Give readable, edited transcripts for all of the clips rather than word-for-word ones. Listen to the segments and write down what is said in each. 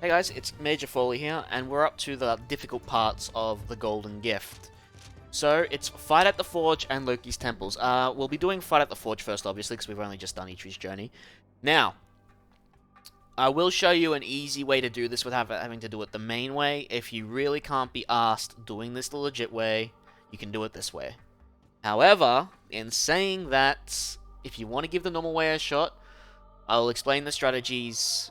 Hey guys, it's Major Foley here, and we're up to the difficult parts of the Golden Gift. So, it's Fight at the Forge and Loki's Temples. We'll be doing Fight at the Forge first, obviously, because we've only just done Eitri's journey. Now, I will show you an easy way to do this without having to do it the main way. If you really can't be asked doing this the legit way, you can do it this way. However, in saying that, if you want to give the normal way a shot, I'll explain the strategies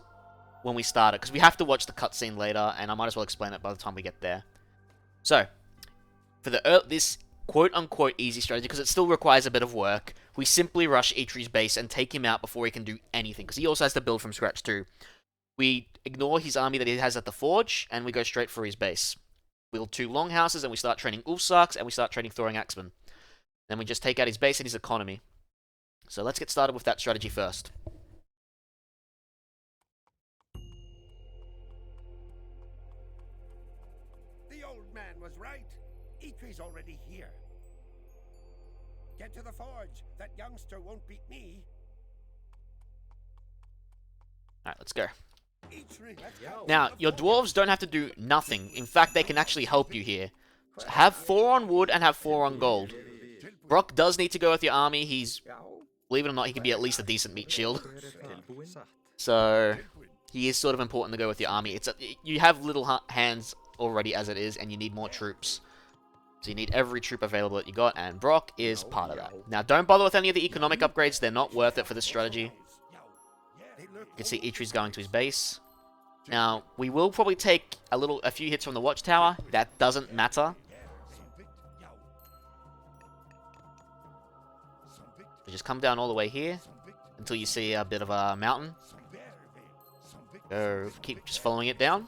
when we start it, because we have to watch the cutscene later, and I might as well explain it by the time we get there. So, for this quote-unquote easy strategy, because it still requires a bit of work, we simply rush Eitri's base and take him out before he can do anything, because he also has to build from scratch too. We ignore his army that he has at the forge, and we go straight for his base. We build 2 longhouses, and we start training Ulfsarks, and we start training throwing axemen. Then we just take out his base and his economy. So let's get started with that strategy first. Was right. Eitri's already here. Get to the forge. That youngster won't beat me. Alright, let's go. Eitri, let's go. Now, your dwarves don't have to do nothing. In fact, they can actually help you here. So have 4 on wood and have 4 on gold. Brokk does need to go with your army. He's, believe it or not, he can be at least a decent meat shield. So, he is sort of important to go with your army. You have little hands already as it is, and you need more troops. So you need every troop available that you got, and Brokk is part of that. Now, don't bother with any of the economic upgrades. They're not worth it for this strategy. You can see Eitri's going to his base. Now, we will probably take a few hits from the watchtower. That doesn't matter. So just come down all the way here until you see a bit of a mountain. Go, keep just following it down.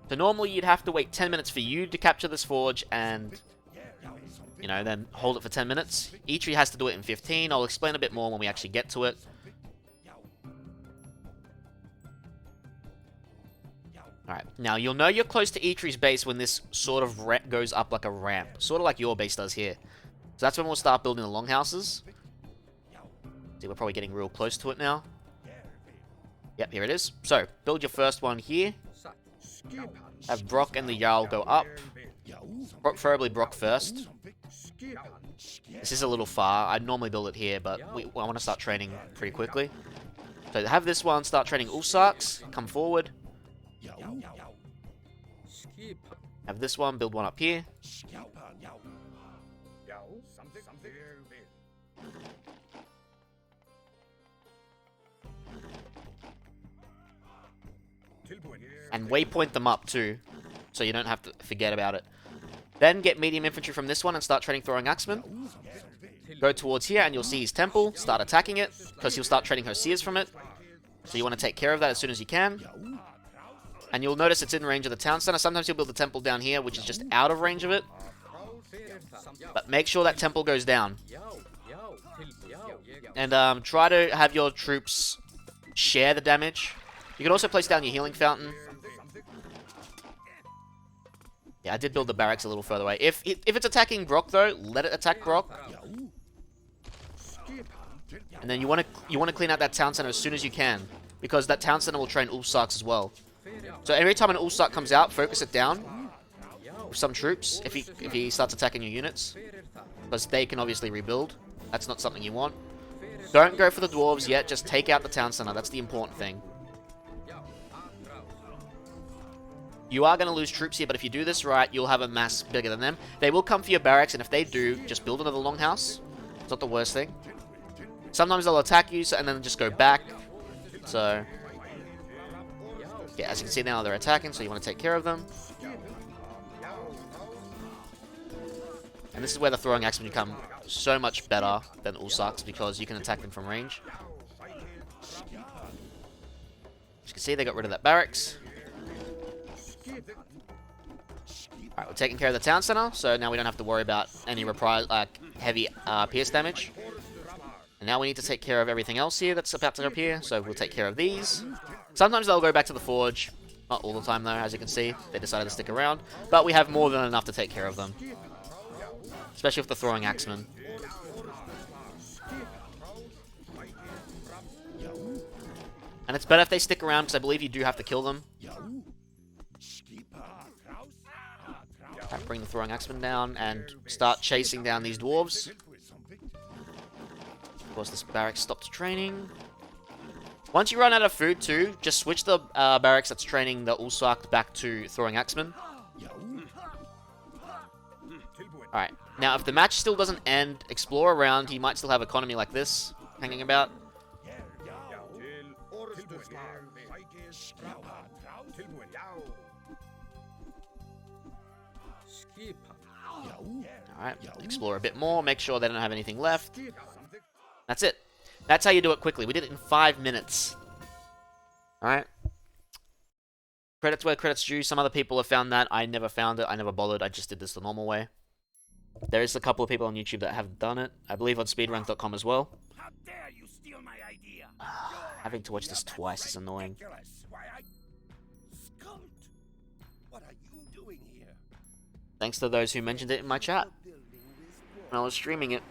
So normally you'd have to wait 10 minutes for you to capture this forge and, you know, then hold it for 10 minutes. Eitri has to do it in 15. I'll explain a bit more when we actually get to it. Alright, now you'll know you're close to Eitri's base when this sort of goes up like a ramp. Sort of like your base does here. So that's when we'll start building the longhouses. See, we're probably getting real close to it now. Yep, here it is. So, build your first one here. Have Brokk and the Jarl go up. Preferably Brokk first. This is a little far. I'd normally build it here, but I want to start training pretty quickly. So have this one start training Ulfsarks. Come forward. Have this one build one up here. And waypoint them up too, so you don't have to forget about it. Then get medium infantry from this one and start training throwing axemen. Go towards here and you'll see his temple. Start attacking it, because he'll start training Hoseas from it. So you want to take care of that as soon as you can. And you'll notice it's in range of the town center. Sometimes you'll build a temple down here, which is just out of range of it. But make sure that temple goes down. And try to have your troops share the damage. You can also place down your healing fountain. Yeah, I did build the barracks a little further away. If it's attacking Brokk though, let it attack Brokk. And then you want to clean out that town center as soon as you can, because that town center will train Ulfsarks as well. So every time an Ulfsark comes out, focus it down with some troops if he starts attacking your units, because they can obviously rebuild. That's not something you want. Don't go for the dwarves yet. Just take out the town center. That's the important thing. You are going to lose troops here, but if you do this right, you'll have a mass bigger than them. They will come for your barracks, and if they do, just build another longhouse. It's not the worst thing. Sometimes they'll attack you, and then just go back. So, yeah, as you can see now, they're attacking, so you want to take care of them. And this is where the throwing axemen become so much better than Ulfsarks, because you can attack them from range. As you can see, they got rid of that barracks. Alright, we're taking care of the town center, so now we don't have to worry about any heavy pierce damage. And now we need to take care of everything else here that's about to appear, so we'll take care of these. Sometimes they'll go back to the forge. Not all the time though, as you can see. They decided to stick around. But we have more than enough to take care of them. Especially with the throwing axemen. And it's better if they stick around, because I believe you do have to kill them. Right, bring the throwing axeman down and start chasing down these dwarves. Of course, this barracks stopped training. Once you run out of food too, just switch the barracks that's training the Ulfsarks back to throwing axemen. Alright, now if the match still doesn't end, explore around. He might still have economy like this hanging about. Alright, explore a bit more, make sure they don't have anything left. That's it. That's how you do it quickly. We did it in 5 minutes. Alright. Credits where credits due. Some other people have found that. I never found it. I never bothered. I just did this the normal way. There is a couple of people on YouTube that have done it. I believe on speedruns.com as well. How dare you steal my idea? Having to watch this twice is annoying. Scout, what are you doing here? Thanks to those who mentioned it in my chat when I was streaming it.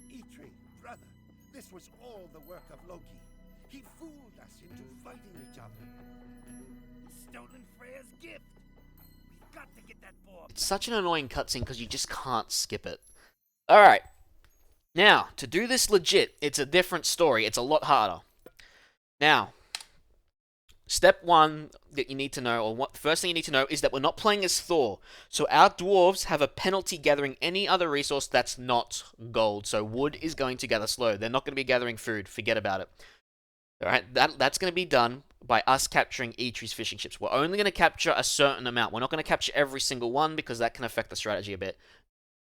Eitri, brother, this was all the work of Loki. He fooled us into fighting each other. He's stolen Freya's gift. We've got to get that boy. It's such an annoying cutscene because you just can't skip it. Alright. Now, to do this legit, it's a different story. It's a lot harder. Now, step one that you need to know, or the first thing you need to know, is that we're not playing as Thor. So our dwarves have a penalty gathering any other resource that's not gold. So wood is going to gather slow. They're not going to be gathering food. Forget about it. Alright, that's going to be done by us capturing Eitris fishing ships. We're only going to capture a certain amount. We're not going to capture every single one because that can affect the strategy a bit.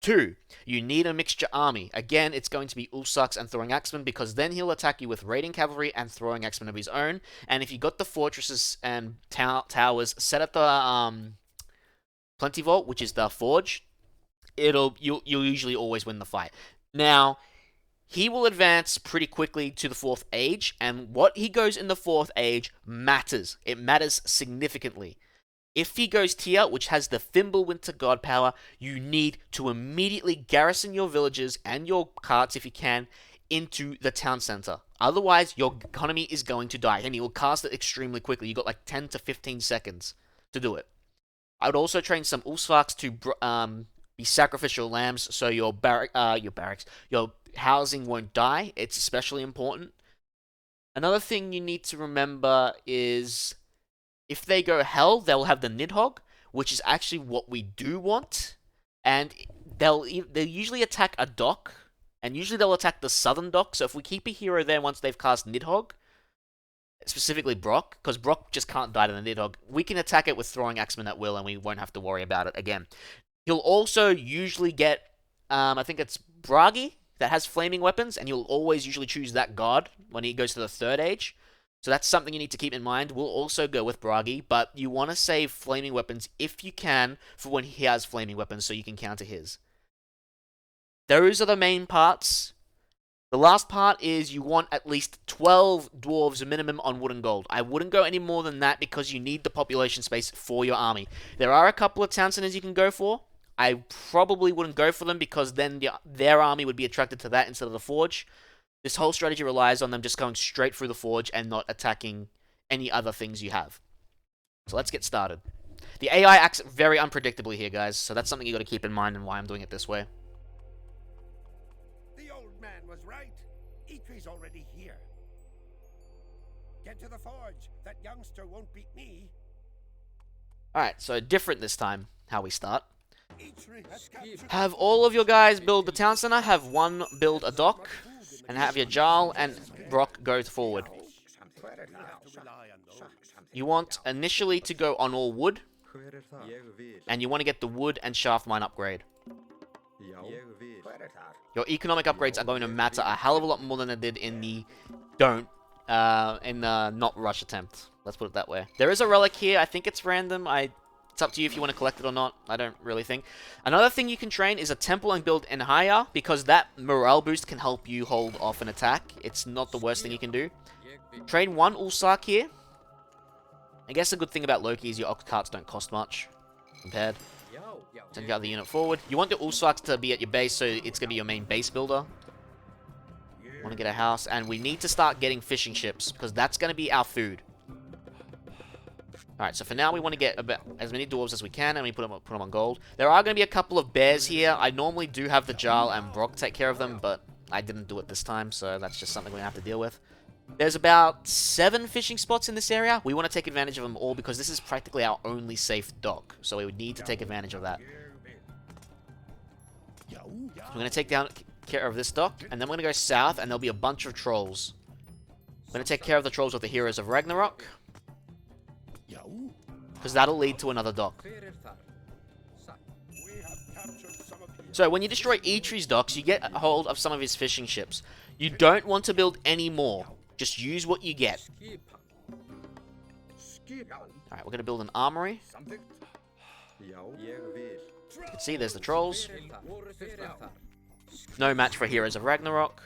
2, you need a mixture army. Again, it's going to be Ulfsarks and throwing axemen because then he'll attack you with raiding cavalry and throwing axemen of his own. And if you got the fortresses and towers set at the Plenty Vault, which is the forge, you'll usually always win the fight. Now, he will advance pretty quickly to the 4th age, and what he goes in the 4th age matters. It matters significantly. If he goes tier, which has the Fimbulwinter god power, you need to immediately garrison your villages and your carts, if you can, into the town center. Otherwise, your economy is going to die, and he will cast it extremely quickly. You got like 10 to 15 seconds to do it. I would also train some Ulfsarks to be sacrificial lambs, so your housing won't die. It's especially important. Another thing you need to remember is, if they go hell, they'll have the Nidhogg, which is actually what we do want. And they'll usually attack a dock, and usually they'll attack the southern dock. So if we keep a hero there once they've cast Nidhogg, specifically Brokk, because Brokk just can't die to the Nidhogg, we can attack it with throwing axemen at will, and we won't have to worry about it again. He'll also usually get, I think it's Bragi that has flaming weapons, and you'll always usually choose that god when he goes to the 3rd age. So that's something you need to keep in mind. We'll also go with Bragi, but you want to save flaming weapons if you can for when he has flaming weapons so you can counter his. Those are the main parts. The last part is you want at least 12 dwarves minimum on wood and gold. I wouldn't go any more than that because you need the population space for your army. There are a couple of town centers you can go for. I probably wouldn't go for them because then their army would be attracted to that instead of the forge. This whole strategy relies on them just going straight through the forge and not attacking any other things you have. So let's get started. The AI acts very unpredictably here, guys, so that's something you got to keep in mind and why I'm doing it this way. The old man was right. Eitri's already here. Get to the forge. That youngster won't beat me. Alright, so different this time, how we start. Eitri has captured... Have all of your guys build the town center, have one build a dock, and have your Jarl and Brokk go forward. You want initially to go on all wood, and you want to get the wood and shaft mine upgrade. Your economic upgrades are going to matter a hell of a lot more than they did in the not rush attempt. Let's put it that way. There is a relic here. I think it's random. It's up to you if you want to collect it or not. I don't really think. Another thing you can train is a temple and build in higher, because that morale boost can help you hold off an attack. It's not the worst thing you can do. Train one Ulfsark here. I guess a good thing about Loki is your ox carts don't cost much compared. Send out the unit forward. You want the Ulfsarks to be at your base, so it's going to be your main base builder. Want to get a house, and we need to start getting fishing ships, because that's going to be our food. Alright, so for now we want to get about as many dwarves as we can, and we put them on gold. There are going to be a couple of bears here. I normally do have the Jarl and Brokk take care of them, but I didn't do it this time, so that's just something we have to deal with. There's about 7 fishing spots in this area. We want to take advantage of them all, because this is practically our only safe dock, so we would need to take advantage of that. We're going to take care of this dock, and then we're going to go south, and there'll be a bunch of trolls. We're going to take care of the trolls with the Heroes of Ragnarok, because that'll lead to another dock. So when you destroy Eitri's docks, you get a hold of some of his fishing ships. You don't want to build any more. Just use what you get. Alright, we're going to build an armory. You can see there's the trolls. No match for Heroes of Ragnarok.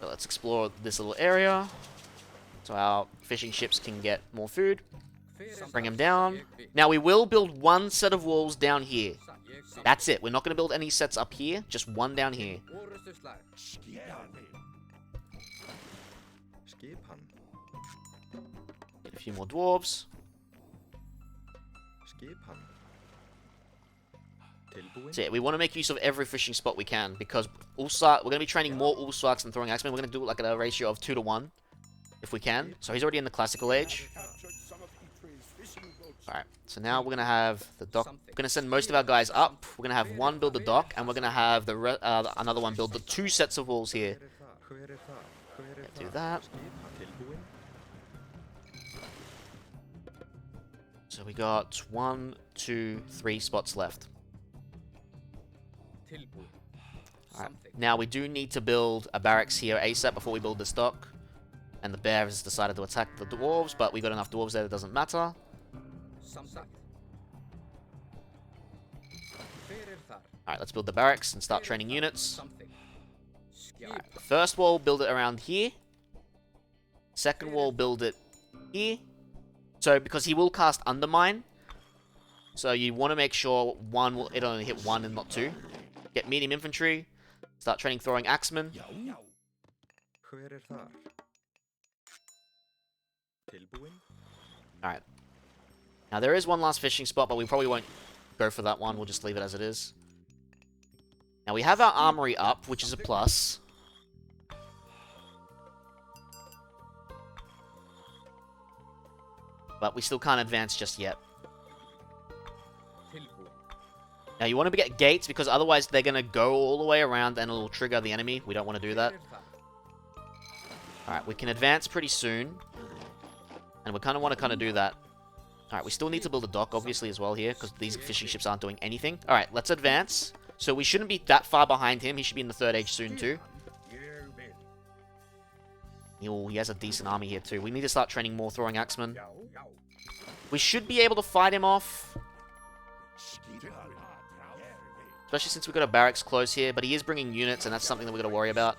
But let's explore this little area, so our fishing ships can get more food. Bring them down. Now we will build one set of walls down here. That's it. We're not going to build any sets up here. Just one down here. Get a few more dwarves. So yeah, we want to make use of every fishing spot we can, because we're going to be training more Ulfsarks and throwing axemen. We're going to do it like at a ratio of 2 to 1, if we can. So he's already in the classical age. Alright, so now we're going to have the dock. We're going to send most of our guys up. We're going to have one build the dock, and we're going to have another one build the 2 sets of walls here. Do that. So we got 1, 2, 3 spots left. Alright, now we do need to build a barracks here ASAP before we build this dock. And the bear has decided to attack the dwarves, but we got enough dwarves there, it doesn't matter. Alright, let's build the barracks and start training units. Alright, first wall, build it around here. Second wall, build it here. So, because he will cast undermine, so you want to make sure it only hit 1 and not 2. Get medium infantry. Start training throwing axemen. Alright. Now there is one last fishing spot, but we probably won't go for that one. We'll just leave it as it is. Now we have our armory up, which is a plus. But we still can't advance just yet. Now you want to get gates, because otherwise they're going to go all the way around and it'll trigger the enemy. We don't want to do that. Alright, we can advance pretty soon. And we kind of want to do that. Alright, we still need to build a dock, obviously, as well here, because these fishing ships aren't doing anything. Alright, let's advance. So we shouldn't be that far behind him. He should be in the 3rd age soon, too. He has a decent army here, too. We need to start training more throwing axemen. We should be able to fight him off. Especially since we've got a barracks close here, but he is bringing units, and that's something that we've got to worry about.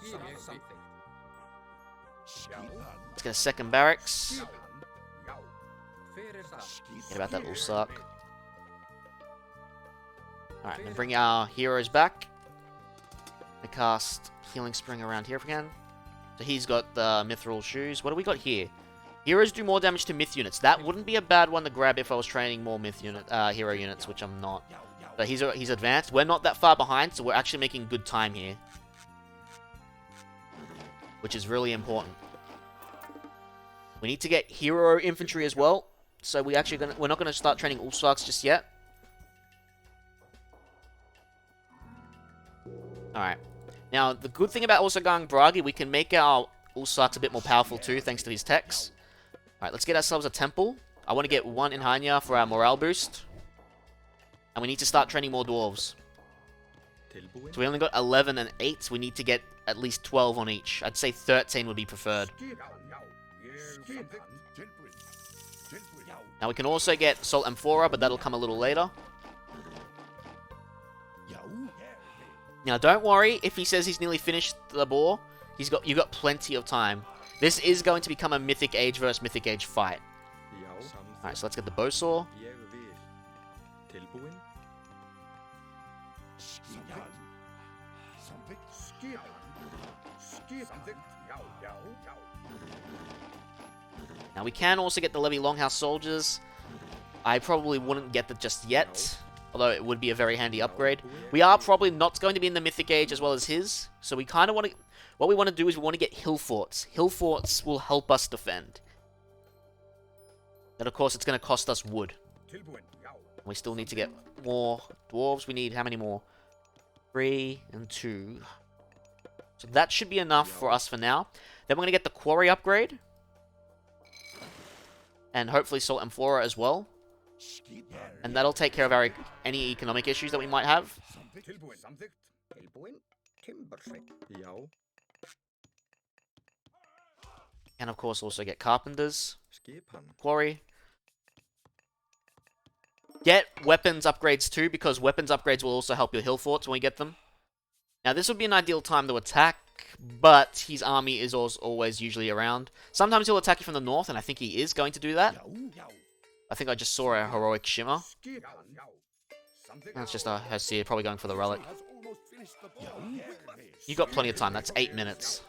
Let's get a second barracks. Forget about that Ulfsark. Alright, and bring our heroes back. We cast Healing Spring around here again. So he's got the Mithril Shoes. What do we got here? Heroes do more damage to myth units. That wouldn't be a bad one to grab if I was training more hero units, which I'm not. But he's advanced. We're not that far behind, so we're actually making good time here. Which is really important. We need to get hero infantry as well. So we're not gonna start training Ulfsarks just yet. Alright. Now, the good thing about also going Bragi, we can make our Ulfsarks a bit more powerful too, thanks to his techs. Alright, let's get ourselves a temple. I want to get 1 in Hanya for our morale boost. And we need to start training more dwarves. So we only got 11 and 8. We need to get at least 12 on each. I'd say 13 would be preferred. Now we can also get Salt Amphora, but that'll come a little later. Now don't worry if he says he's nearly finished the boar. You've got plenty of time. This is going to become a Mythic Age versus Mythic Age fight. Alright, so let's get the bowsaw. Now we can also get the Levy Longhouse soldiers. I probably wouldn't get that just yet, although it would be a very handy upgrade. We are probably not going to be in the Mythic Age as well as his, so we kind of want to... What we want to do is we want to get hill forts. Hill forts will help us defend. And of course, it's going to cost us wood. We still need to get more dwarves. We need how many more? 3 and 2. So that should be enough for us for now. Then we're going to get the quarry upgrade. And hopefully salt and flora as well. And that'll take care of our any economic issues that we might have. And of course also get carpenters. Quarry. Get weapons upgrades too, because weapons upgrades will also help your hill forts when we get them. Now this would be an ideal time to attack, but his army is always usually around. Sometimes he'll attack you from the north, and I think he is going to do that. I think I just saw a heroic shimmer. That's just a Hesea, probably going for the relic. You've got plenty of time, that's 8 minutes.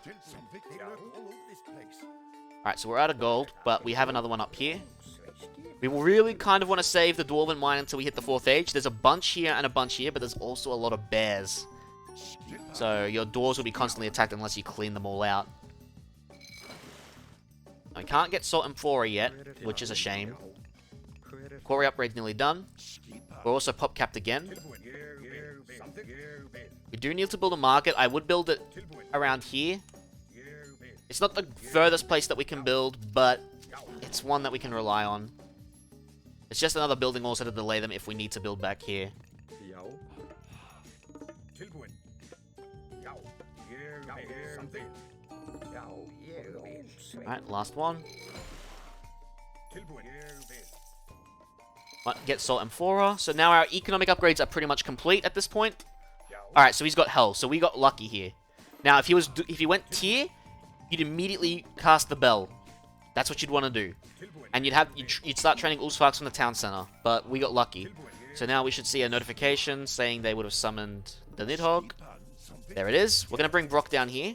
Alright, so we're out of gold, but we have another one up here. We will really kind of want to save the Dwarven Mine until we hit the 4th age. There's a bunch here and a bunch here, but there's also a lot of bears. So your doors will be constantly attacked unless you clean them all out. I can't get Salt and Flora yet, which is a shame. Quarry upgrade's nearly done. We're also pop capped again. We do need to build a market. I would build it around here. It's not the furthest place that we can build, but it's one that we can rely on. It's just another building also to delay them if we need to build back here. Alright, last one. Get Salt and Flora. So now our economic upgrades are pretty much complete at this point. Alright, so he's got Hell. So we got lucky here. Now, if he went tier, you'd immediately cast the bell. That's what you'd want to do. And you'd start training Ulfsarks from the town center. But we got lucky. So now we should see a notification saying they would have summoned the Nidhogg. There it is. We're going to bring Brokk down here.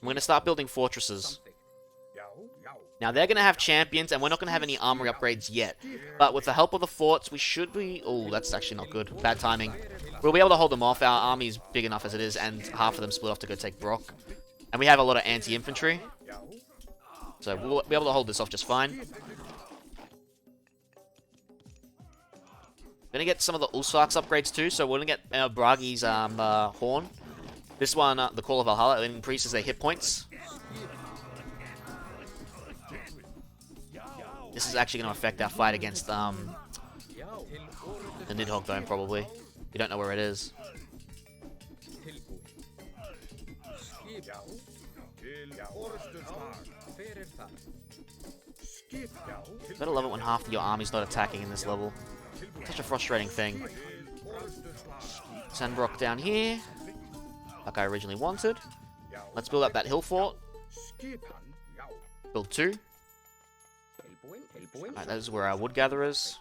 We're going to start building fortresses. Now, they're going to have champions, and we're not going to have any armory upgrades yet. But with the help of the forts, we should be... Oh, that's actually not good. Bad timing. We'll be able to hold them off. Our army is big enough as it is, and half of them split off to go take Brokk. And we have a lot of anti-infantry. So we'll be able to hold this off just fine. We're going to get some of the Ulfsarks upgrades too. So we're going to get Bragi's horn. This one, the Call of Valhalla, it increases their hit points. This is actually going to affect our fight against the Nidhogg though, probably. We don't know where it is. Gotta love it when half of your army's not attacking in this level. Such a frustrating thing. Send Brokk down here, like I originally wanted. Let's build up that hill fort. Build 2. Alright, that is where our wood gatherer is.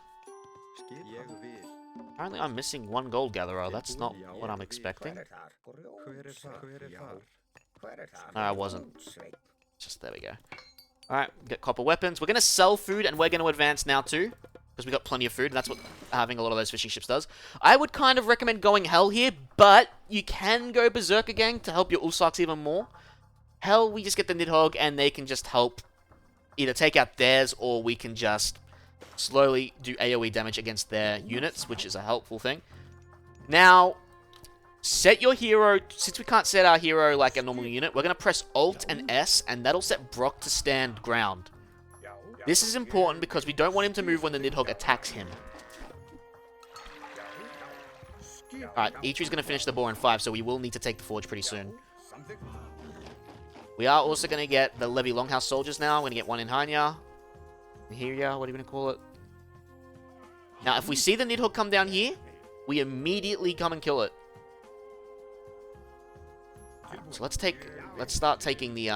Apparently I'm missing 1 gold gatherer. That's not what I'm expecting. No, I wasn't. Just there we go. Alright, get copper weapons. We're going to sell food and we're going to advance now too. Because we got plenty of food, and that's what having a lot of those fishing ships does. I would kind of recommend going Hell here, but you can go Berserker Gang to help your Ulfsarks even more. Hell, we just get the Nidhogg and they can just help either take out theirs, or we can just slowly do AoE damage against their units, which is a helpful thing. Now, set your hero, since we can't set our hero like a normal unit, we're going to press Alt and S, and that'll set Brokk to stand ground. This is important because we don't want him to move when the Nidhogg attacks him. Alright, Eitri's going to finish the boar in 5, so we will need to take the forge pretty soon. We are also going to get the Levy Longhouse soldiers now. We're going to get 1 in Hanya. Here, what are you going to call it? Now, if we see the Nidhogg come down here, we immediately come and kill it. So let's start taking the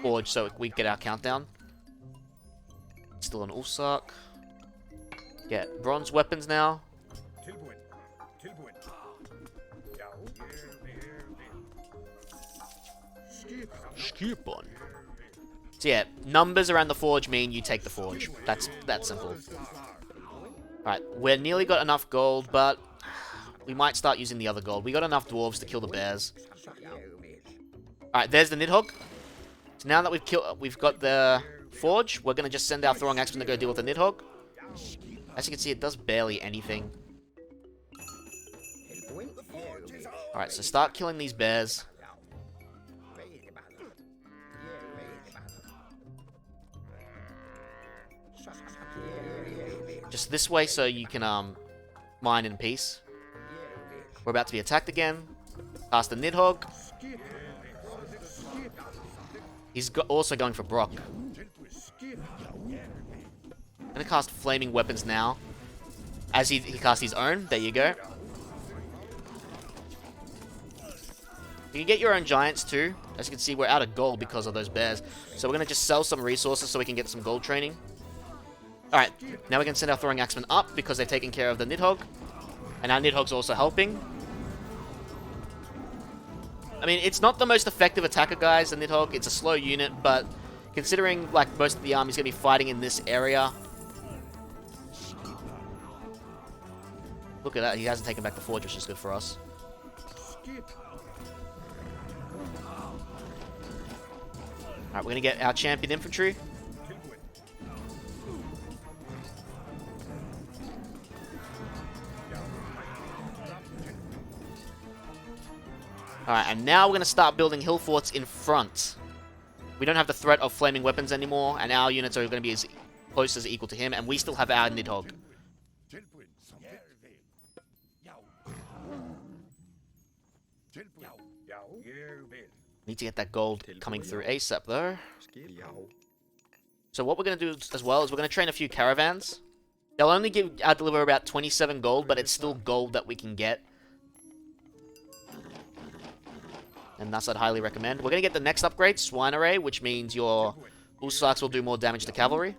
forge so we get our countdown. Still an Ulfsark. Get bronze weapons now. Skip on. So yeah, numbers around the forge mean you take the forge. That's that simple. Alright, we're nearly got enough gold, but we might start using the other gold. We got enough dwarves to kill the bears. Alright, there's the Nidhogg. So now that we've got the forge, we're gonna just send our throwing axeman to go deal with the Nidhogg. As you can see, it does barely anything. Alright, so start killing these bears. Just this way so you can mine in peace. We're about to be attacked again. Cast the Nidhogg. He's also going for Brokk. I'm gonna cast Flaming Weapons now. As he casts his own. There you go. You can get your own giants too. As you can see, we're out of gold because of those bears. So we're gonna just sell some resources so we can get some gold training. Alright, now we can send our throwing axemen up because they've taken care of the Nidhogg. And our Nidhogg's also helping. I mean, it's not the most effective attacker, guys, the Nidhogg. It's a slow unit, but considering, like, most of the army's going to be fighting in this area. Look at that, he hasn't taken back the forge, which is good for us. Alright, we're going to get our champion infantry. Alright, and now we're going to start building hill forts in front. We don't have the threat of flaming weapons anymore, and our units are going to be as close as equal to him, and we still have our Nidhogg. Need to get that gold coming through ASAP, though. So what we're going to do as well is we're going to train a few caravans. They'll only deliver about 27 gold, but it's still gold that we can get. And thus I'd highly recommend. We're going to get the next upgrade, Swine Array, which means your Ulfsarks will do more damage to cavalry.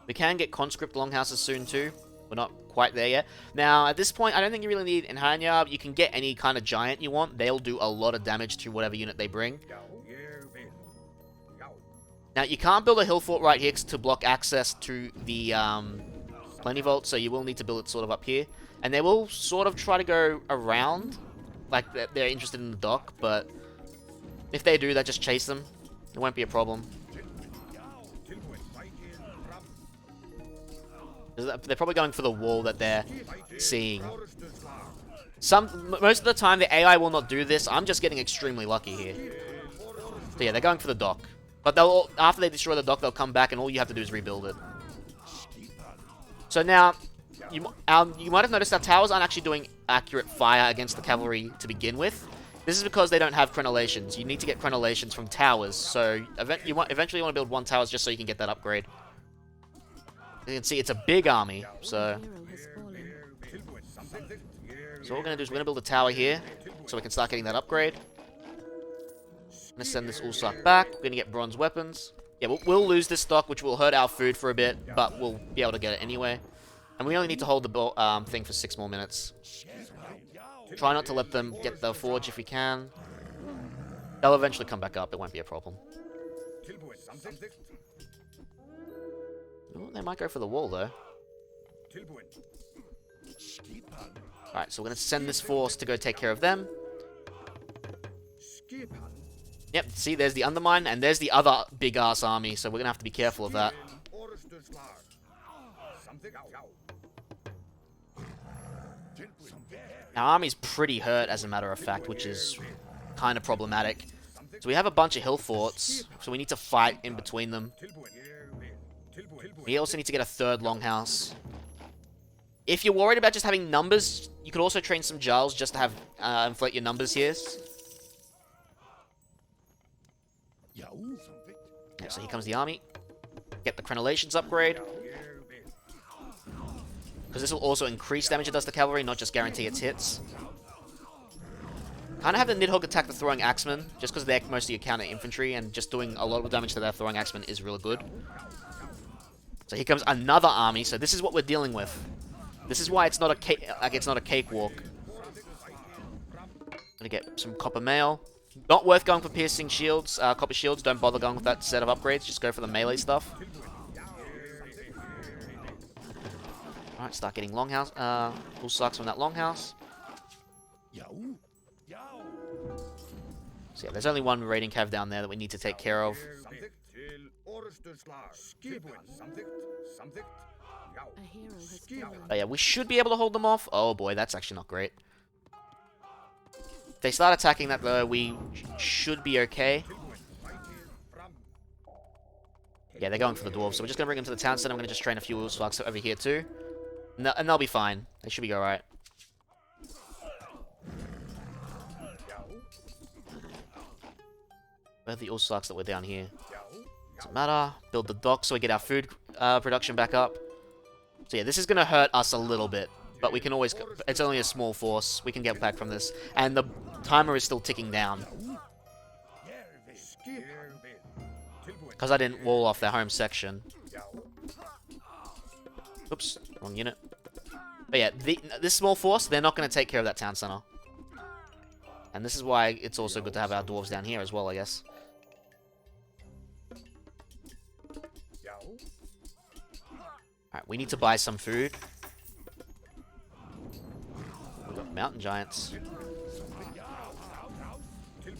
We can get conscript longhouses soon too. We're not quite there yet. Now, at this point, I don't think you really need Enhanya. You can get any kind of giant you want. They'll do a lot of damage to whatever unit they bring. Now, you can't build a hill fort right here to block access to the Plenty Vault, so you will need to build it sort of up here. And they will sort of try to go around, like they're interested in the dock, but if they do, that just chase them. It won't be a problem. They're probably going for the wall that they're seeing. Most of the time, the AI will not do this. I'm just getting extremely lucky here. So yeah, they're going for the dock. But after they destroy the dock, they'll come back, and all you have to do is rebuild it. So now, you might have noticed our towers aren't actually doing accurate fire against the cavalry to begin with. This is because they don't have crenellations. You need to get crenellations from towers. So eventually you want to build one tower just so you can get that upgrade. You can see it's a big army, so what we're going to do is we're going to build a tower here so we can start getting that upgrade. I'm going to send this Ulfsark back. We're going to get bronze weapons. Yeah, we'll lose this stock, which will hurt our food for a bit, but we'll be able to get it anyway. And we only need to hold the thing for 6 more minutes. Try not to let them get the forge if we can. They'll eventually come back up. It won't be a problem. Ooh, they might go for the wall, though. Alright, so we're going to send this force to go take care of them. Yep, see, there's the undermine, and there's the other big-ass army, so we're going to have to be careful of that. Our army's pretty hurt, as a matter of fact, which is kind of problematic. So we have a bunch of hill forts, so we need to fight in between them. We also need to get a third longhouse. If you're worried about just having numbers, you could also train some Jarls just to have inflate your numbers here. Yeah, so here comes the army. Get the crenellations upgrade. Because this will also increase damage it does to cavalry, not just guarantee its hits. Kind of have the Nidhogg attack the throwing axemen, just because they're mostly your counter infantry, and just doing a lot of damage to their throwing axemen is really good. So So here comes another army. So this is what we're dealing with. This is why it's not a cakewalk. Gonna get some copper mail. Not worth going for piercing shields, copper shields. Don't bother going with that set of upgrades. Just go for the melee stuff. Alright, start getting longhouse. Ulfsarks from that longhouse. So yeah, there's only one raiding cav down there that we need to take care of. Oh yeah, we should be able to hold them off. Oh boy, that's actually not great. If they start attacking that though, we should be okay. Yeah, they're going for the dwarves, so we're just going to bring them to the town center. I'm going to just train a few Ulfsarks over here too. And they'll be fine. They should be alright. Where are the Ulfsarks that were down here? Doesn't matter. Build the dock so we get our food production back up. So yeah, this is going to hurt us a little bit. But we can always... It's only a small force. We can get back from this. And the timer is still ticking down. Because I didn't wall off their home section. Oops, wrong unit. But yeah, this small force, they're not going to take care of that town center. And this is why it's also good to have our dwarves down here as well, I guess. Alright, we need to buy some food. We've got mountain giants.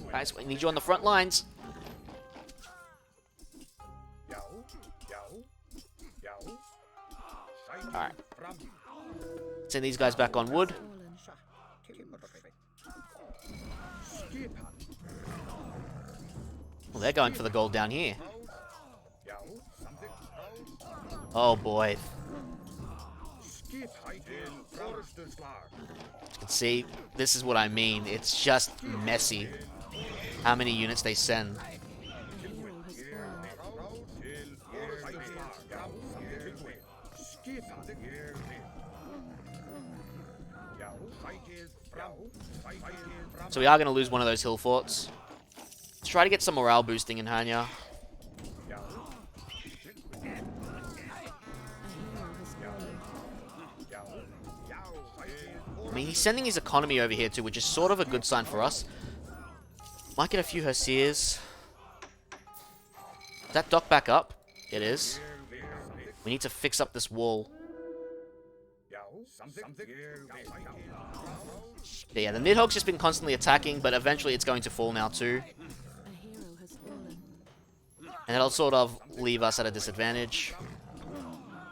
Guys, we need you on the front lines. Alright. Send these guys back on wood. Well, they're going for the gold down here. Oh boy. As you can see, this is what I mean. It's just messy. How many units they send. So we are going to lose one of those hill forts. Let's try to get some morale boosting in Hanya. I mean, he's sending his economy over here too, which is sort of a good sign for us. Might get a few Herseers. Is that dock back up? It is. We need to fix up this wall. Yeah, the Nidhogg's just been constantly attacking, but eventually it's going to fall now too. And it'll sort of leave us at a disadvantage.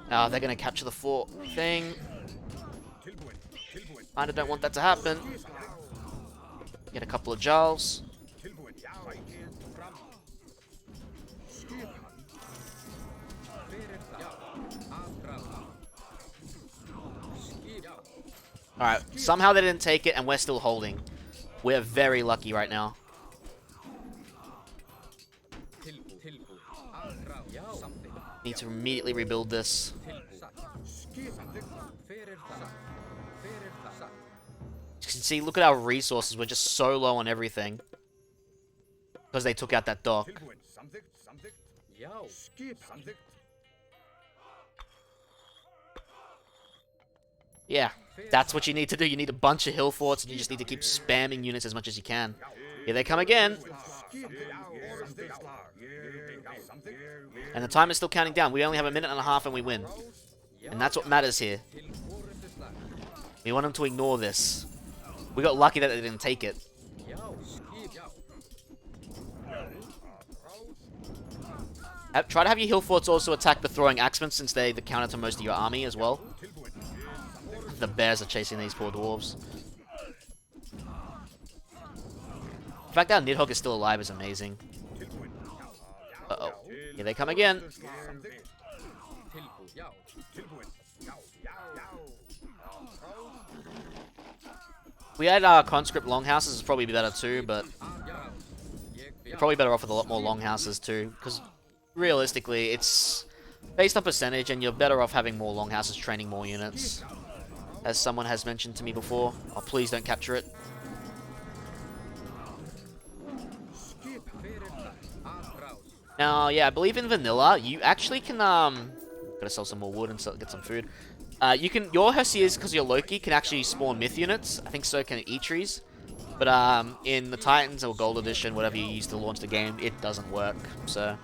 They're going to capture the fort thing. I don't want that to happen. Get a couple of Jarls. Alright, somehow they didn't take it and we're still holding. We're very lucky right now. Need to immediately rebuild this. You can see, look at our resources. We're just so low on everything. Because they took out that dock. Yeah, that's what you need to do. You need a bunch of hill forts and you just need to keep spamming units as much as you can. Here they come again. And the time is still counting down. We only have a minute and a half and we win. And that's what matters here. We want them to ignore this. We got lucky that they didn't take it. Try to have your hill forts also attack the throwing axemen since they're the counter to most of your army as well. The bears are chasing these poor dwarves. The fact that our Nidhogg is still alive is amazing. Uh-oh. Here they come again. We had conscript longhouses, it's probably better too, but you're probably better off with a lot more longhouses too, because realistically, it's based on percentage, and you're better off having more longhouses training more units. As someone has mentioned to me before. Oh, please don't capture it. Now, yeah, I believe in vanilla, you actually can, Gotta sell some more wood and get some food. Your Herseers, because you're Loki, can actually spawn myth units. I think so can Eitris. But in the Titans or Gold Edition, whatever you use to launch the game, it doesn't work. So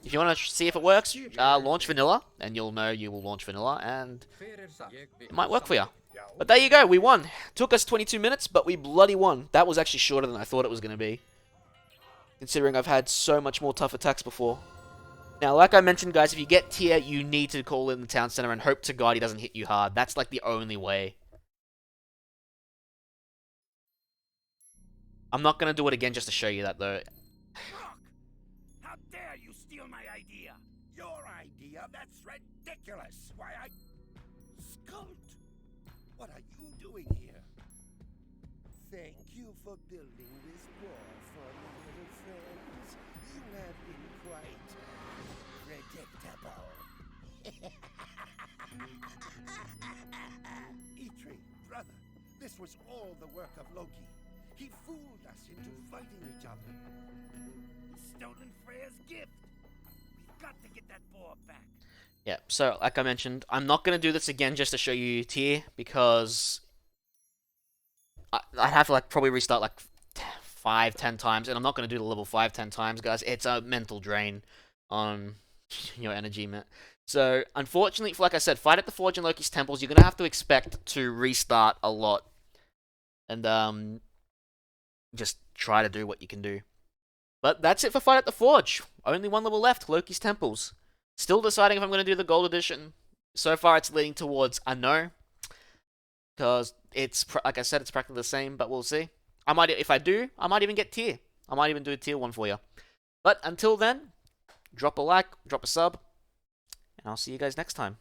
if you want to see if it works, launch vanilla, and you'll know you will launch vanilla, and it might work for you. But there you go, we won. Took us 22 minutes, but we bloody won. That was actually shorter than I thought it was going to be, considering I've had so much more tough attacks before. Now, like I mentioned, guys, if you get tier, you need to call in the town center and hope to God he doesn't hit you hard. That's like the only way. I'm not going to do it again just to show you that, though. Brokk! How dare you steal my idea? Your idea? That's ridiculous. Why, Skult! What are you doing here? Thank you for building this wall for me, little friends. You have been quite predictable. Eitri, brother, this was all the work of Loki. He fooled us into fighting each other. He's stolen Freya's gift. We've got to get that boar back. Yeah, so like I mentioned, I'm not going to do this again just to show you tier, because I'd have to like probably restart like 5-10 times, and I'm not going to do the level 5-10 times, guys. It's a mental drain on your energy, man. So, unfortunately, like I said, fight at the Forge and Loki's temples, you're going to have to expect to restart a lot. And, just try to do what you can do. But that's it for Fight at the Forge. Only one level left, Loki's temples. Still deciding if I'm going to do the Gold Edition. So far, it's leaning towards a no. Because it's, like I said, it's practically the same, but we'll see. If I do, I might even get tier. I might even do a tier 1 for you. But until then, drop a like, drop a sub, and I'll see you guys next time.